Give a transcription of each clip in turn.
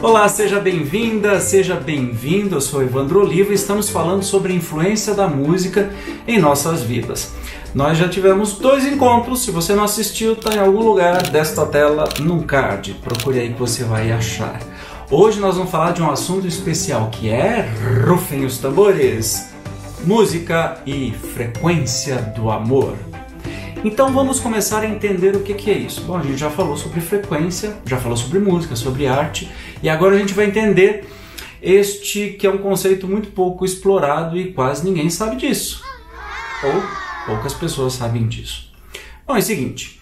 Olá, seja bem-vinda, seja bem-vindo. Eu sou Evandro Oliva e estamos falando sobre a influência da música em nossas vidas. Nós já tivemos 2 encontros. Se você não assistiu, está em algum lugar desta tela num card. Procure aí que você vai achar. Hoje nós vamos falar de um assunto especial que é, rufem os tambores, música e frequência do amor. Então vamos começar a entender o que é isso. Bom, a gente já falou sobre frequência, já falou sobre música, sobre arte, e agora a gente vai entender este que é um conceito muito pouco explorado e quase ninguém sabe disso. Ou poucas pessoas sabem disso. Bom, é o seguinte,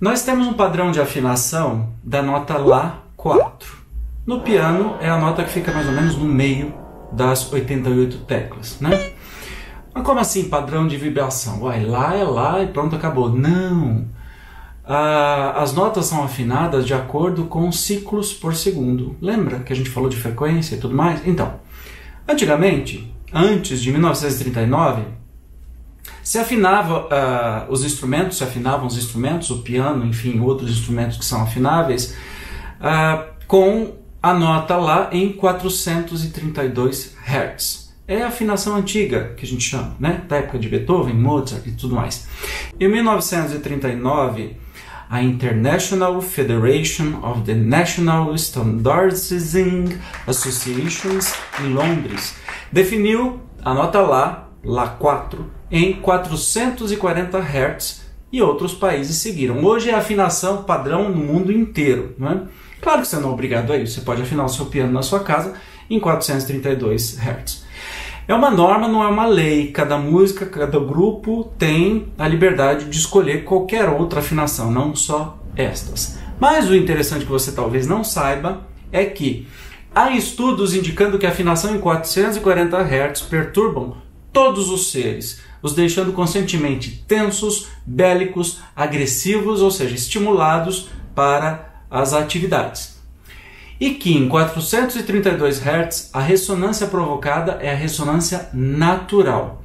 nós temos um padrão de afinação da nota Lá 4. No piano é a nota que fica mais ou menos no meio das 88 teclas, né? Mas como assim padrão de vibração? Uai, Lá é Lá e pronto, acabou. Não! As notas são afinadas de acordo com ciclos por segundo. Lembra que a gente falou de frequência e tudo mais? Então, antigamente, antes de 1939, se afinavam os instrumentos, o piano, enfim, outros instrumentos que são afináveis, com a nota Lá em 432 Hz. É a afinação antiga, que a gente chama, né? Da época de Beethoven, Mozart e tudo mais. Em 1939, a International Federation of the National Standardizing Associations, em Londres, definiu a nota Lá 4, em 440 Hz e outros países seguiram. Hoje é a afinação padrão no mundo inteiro, né? Claro que você não é obrigado a isso, você pode afinar o seu piano na sua casa em 432 Hz. É uma norma, não é uma lei. Cada música, cada grupo tem a liberdade de escolher qualquer outra afinação, não só estas. Mas o interessante que você talvez não saiba é que há estudos indicando que a afinação em 440 Hz perturbam todos os seres, os deixando constantemente tensos, bélicos, agressivos, ou seja, estimulados para as atividades. E que em 432 Hz a ressonância provocada é a ressonância natural,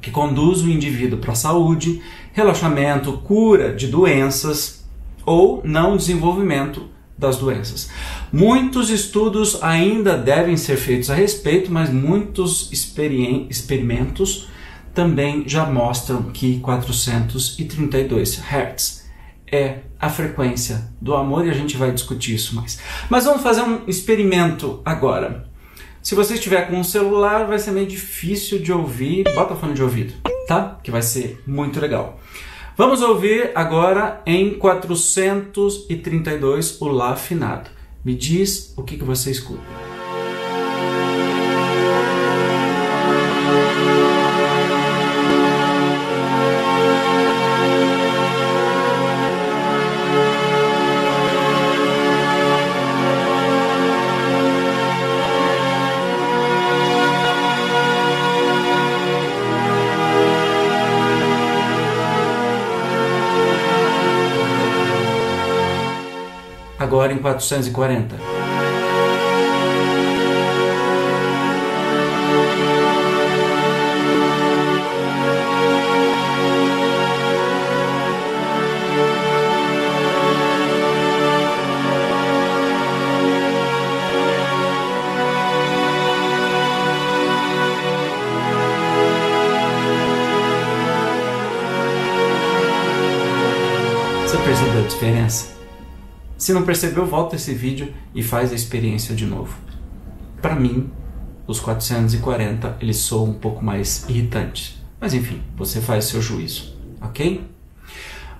que conduz o indivíduo para a saúde, relaxamento, cura de doenças ou não desenvolvimento das doenças. Muitos estudos ainda devem ser feitos a respeito, mas muitos experimentos também já mostram que 432 Hz é a frequência do amor e a gente vai discutir isso mais. Mas vamos fazer um experimento agora. Se você estiver com um celular, vai ser meio difícil de ouvir. Bota fone de ouvido, tá? Que vai ser muito legal. Vamos ouvir agora em 432 o Lá afinado. Me diz o que você escuta. Agora em 440. Você percebeu a diferença? Se não percebeu, volta esse vídeo e faz a experiência de novo. Para mim, os 440 eles soam um pouco mais irritantes. Mas enfim, você faz seu juízo, ok?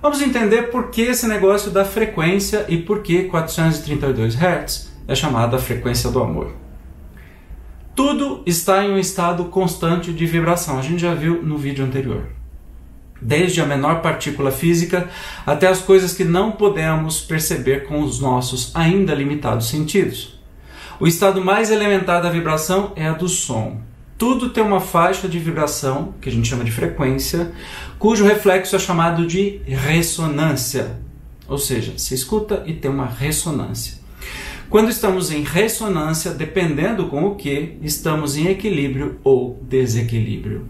Vamos entender por que esse negócio da frequência e por que 432 Hz é chamada frequência do amor. Tudo está em um estado constante de vibração, a gente já viu no vídeo anterior. Desde a menor partícula física até as coisas que não podemos perceber com os nossos ainda limitados sentidos. O estado mais elementar da vibração é a do som. Tudo tem uma faixa de vibração, que a gente chama de frequência, cujo reflexo é chamado de ressonância. Ou seja, se escuta e tem uma ressonância. Quando estamos em ressonância, dependendo com o que, estamos em equilíbrio ou desequilíbrio.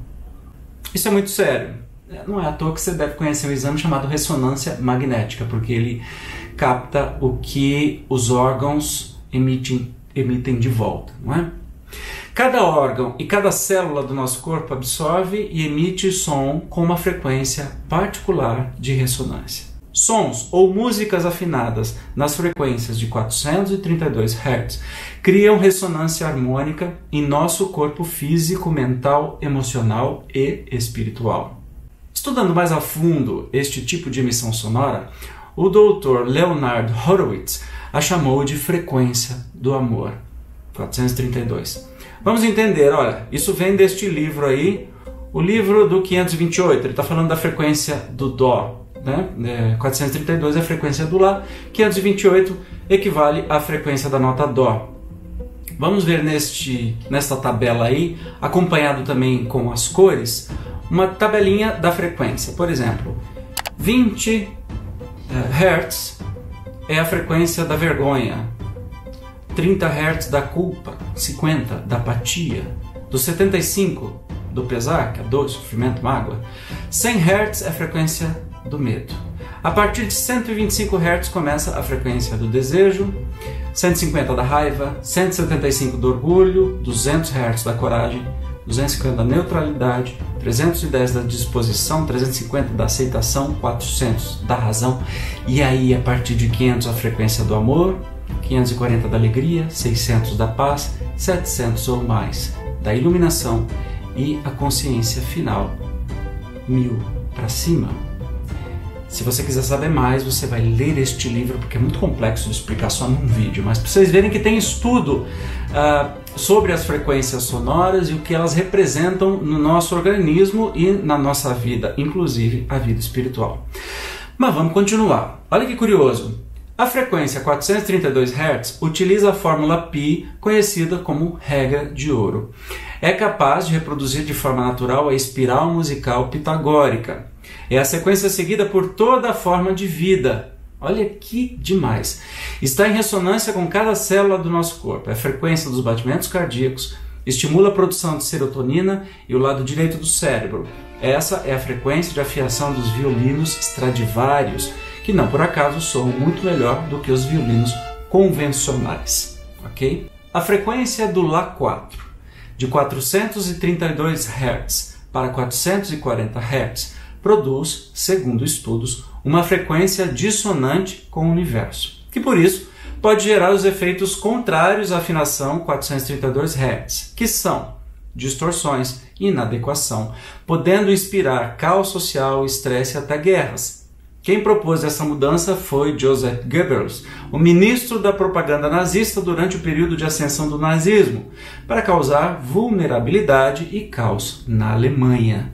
Isso é muito sério. Não é à toa que você deve conhecer um exame chamado ressonância magnética, porque ele capta o que os órgãos emitem de volta, não é? Cada órgão e cada célula do nosso corpo absorve e emite som com uma frequência particular de ressonância. Sons ou músicas afinadas nas frequências de 432 Hz criam ressonância harmônica em nosso corpo físico, mental, emocional e espiritual. Estudando mais a fundo este tipo de emissão sonora, o Dr. Leonard Horowitz a chamou de frequência do amor, 432. Vamos entender, olha, isso vem deste livro aí, o livro do 528, ele está falando da frequência do Dó, né? 432 é a frequência do Lá, 528 equivale à frequência da nota Dó. Vamos ver nesta tabela aí, acompanhado também com as cores, uma tabelinha da frequência. Por exemplo, 20 Hz é a frequência da vergonha, 30 Hz da culpa, 50 da apatia, do 75 do pesar, que é dor, sofrimento, mágoa, 100 Hz é a frequência do medo. A partir de 125 Hz começa a frequência do desejo, 150 da raiva, 175 do orgulho, 200 Hz da coragem, 250 da neutralidade, 310 da disposição, 350 da aceitação, 400 da razão, e aí a partir de 500 a frequência do amor, 540 da alegria, 600 da paz, 700 ou mais da iluminação e a consciência final, 1000 para cima. Se você quiser saber mais, você vai ler este livro, porque é muito complexo de explicar só num vídeo, mas para vocês verem que tem estudo sobre as frequências sonoras e o que elas representam no nosso organismo e na nossa vida, inclusive a vida espiritual. Mas vamos continuar. Olha que curioso. A frequência 432 Hz utiliza a fórmula π, conhecida como regra de ouro. É capaz de reproduzir de forma natural a espiral musical pitagórica. É a sequência seguida por toda a forma de vida. Olha que demais! Está em ressonância com cada célula do nosso corpo. É a frequência dos batimentos cardíacos, estimula a produção de serotonina e o lado direito do cérebro. Essa é a frequência de afiação dos violinos Stradivarius, que não por acaso soam muito melhor do que os violinos convencionais, ok? A frequência do Lá4, de 432 Hz para 440 Hz, produz, segundo estudos, uma frequência dissonante com o universo, que por isso pode gerar os efeitos contrários à afinação 432 Hz, que são distorções e inadequação, podendo inspirar caos social, estresse e até guerras. Quem propôs essa mudança foi Joseph Goebbels, o ministro da propaganda nazista durante o período de ascensão do nazismo, para causar vulnerabilidade e caos na Alemanha.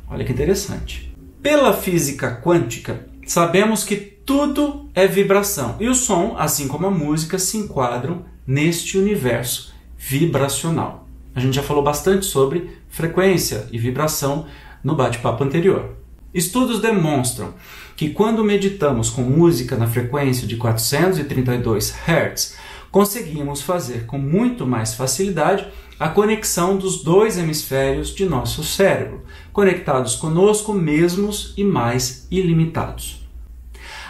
Olha que interessante. Pela física quântica, sabemos que tudo é vibração e o som, assim como a música, se enquadram neste universo vibracional. A gente já falou bastante sobre frequência e vibração no bate-papo anterior. Estudos demonstram que quando meditamos com música na frequência de 432 Hz, conseguimos fazer com muito mais facilidade a conexão dos dois hemisférios de nosso cérebro, conectados conosco mesmos e mais ilimitados.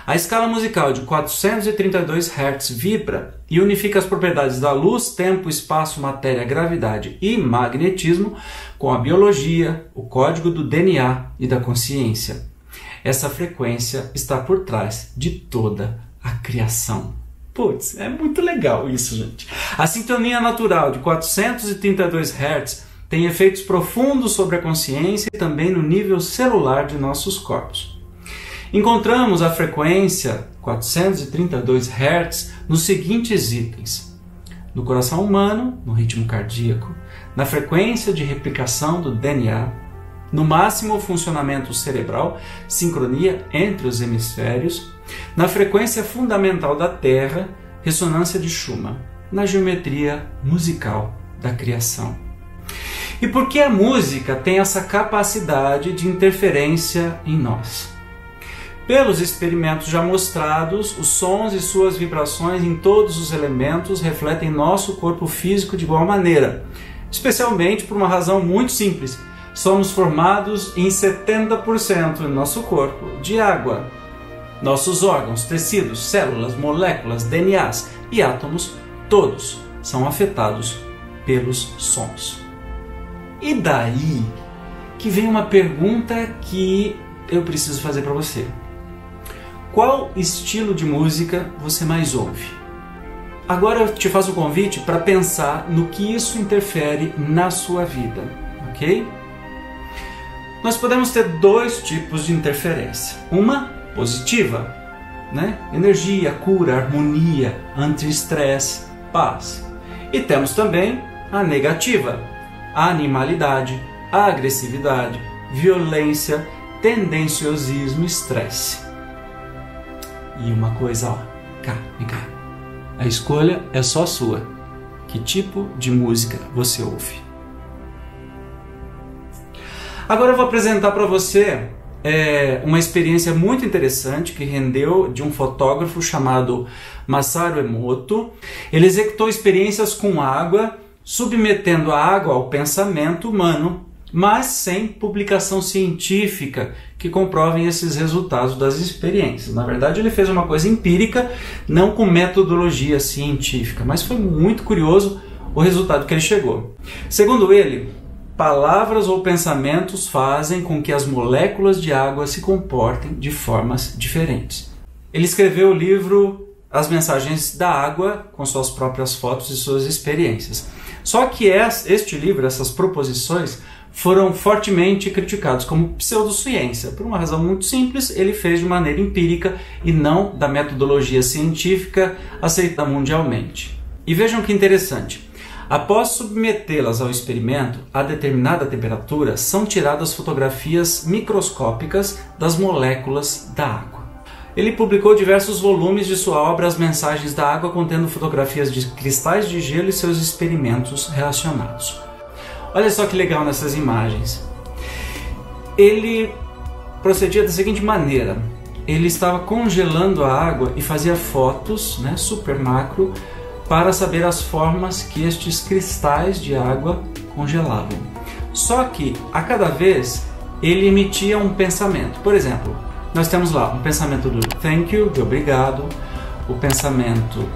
A escala musical de 432 Hz vibra e unifica as propriedades da luz, tempo, espaço, matéria, gravidade e magnetismo com a biologia, o código do DNA e da consciência. Essa frequência está por trás de toda a criação. Putz, é muito legal isso, gente. A sintonia natural de 432 Hz tem efeitos profundos sobre a consciência e também no nível celular de nossos corpos. Encontramos a frequência 432 Hz nos seguintes itens: no coração humano, no ritmo cardíaco, na frequência de replicação do DNA, no máximo funcionamento cerebral, sincronia entre os hemisférios, na frequência fundamental da Terra, ressonância de Schumann, na geometria musical da criação. E por que a música tem essa capacidade de interferência em nós? Pelos experimentos já mostrados, os sons e suas vibrações em todos os elementos refletem nosso corpo físico de igual maneira, especialmente por uma razão muito simples. Somos formados em 70% no nosso corpo de água. Nossos órgãos, tecidos, células, moléculas, DNAs e átomos, todos são afetados pelos sons. E daí que vem uma pergunta que eu preciso fazer para você. Qual estilo de música você mais ouve? Agora eu te faço o convite para pensar no que isso interfere na sua vida, ok? Nós podemos ter dois tipos de interferência. Uma positiva, né? Energia, cura, harmonia, anti-estresse, paz. E temos também a negativa, a animalidade, a agressividade, violência, tendenciosismo, estresse. E uma coisa, ó, vem cá. A escolha é só sua. Que tipo de música você ouve? Agora eu vou apresentar para você uma experiência muito interessante que rendeu de um fotógrafo chamado Masaru Emoto. Ele executou experiências com água, submetendo a água ao pensamento humano, mas sem publicação científica que comprovem esses resultados das experiências. Na verdade, ele fez uma coisa empírica, não com metodologia científica, mas foi muito curioso o resultado que ele chegou. Segundo ele, palavras ou pensamentos fazem com que as moléculas de água se comportem de formas diferentes. Ele escreveu o livro As Mensagens da Água, com suas próprias fotos e suas experiências. Só que este livro, essas proposições, foram fortemente criticados como pseudociência. Por uma razão muito simples, ele fez de maneira empírica e não da metodologia científica aceita mundialmente. E vejam que interessante. Após submetê-las ao experimento a determinada temperatura, são tiradas fotografias microscópicas das moléculas da água. Ele publicou diversos volumes de sua obra As Mensagens da Água, contendo fotografias de cristais de gelo e seus experimentos relacionados. Olha só que legal nessas imagens. Ele procedia da seguinte maneira. Ele estava congelando a água e fazia fotos, né, super macro, para saber as formas que estes cristais de água congelavam. Só que, a cada vez, ele emitia um pensamento. Por exemplo, nós temos lá um pensamento do thank you, de obrigado, o pensamento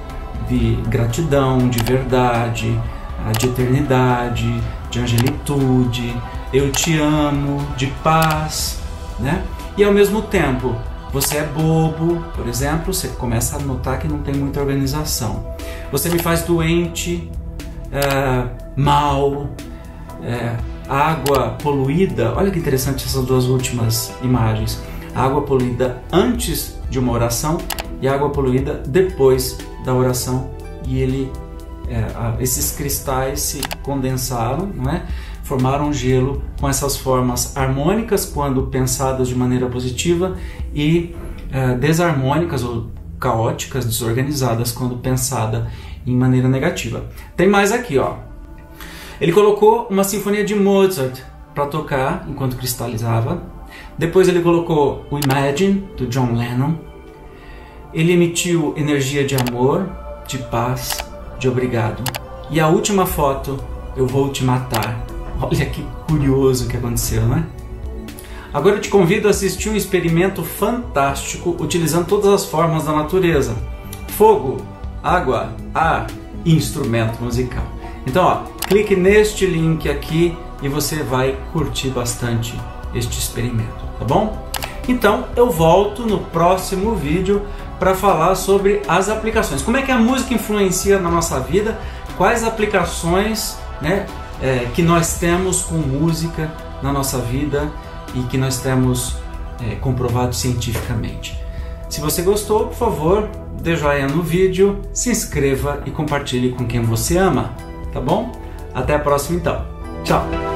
de gratidão, de verdade, de eternidade, de angelitude, eu te amo, de paz, né? E ao mesmo tempo, você é bobo, por exemplo, você começa a notar que não tem muita organização. Você me faz doente, mal, água poluída. Olha que interessante essas duas últimas imagens. Água poluída antes de uma oração e água poluída depois da oração. E esses cristais se condensaram, não é? Formaram gelo com essas formas harmônicas quando pensadas de maneira positiva e desarmônicas ou caóticas, desorganizadas quando pensada em maneira negativa. Tem mais aqui, ó. Ele colocou uma sinfonia de Mozart para tocar enquanto cristalizava. Depois ele colocou o Imagine, do John Lennon. Ele emitiu energia de amor, de paz, de obrigado. E a última foto, eu vou te matar. Olha que curioso que aconteceu, né? Agora eu te convido a assistir um experimento fantástico utilizando todas as formas da natureza. Fogo, água, ar e instrumento musical. Então, ó, clique neste link aqui e você vai curtir bastante este experimento, tá bom? Então, eu volto no próximo vídeo para falar sobre as aplicações. Como é que a música influencia na nossa vida? Quais aplicações, né, que nós temos com música na nossa vida e que nós temos comprovado cientificamente. Se você gostou, por favor, dê joinha no vídeo, se inscreva e compartilhe com quem você ama, tá bom? Até a próxima então. Tchau!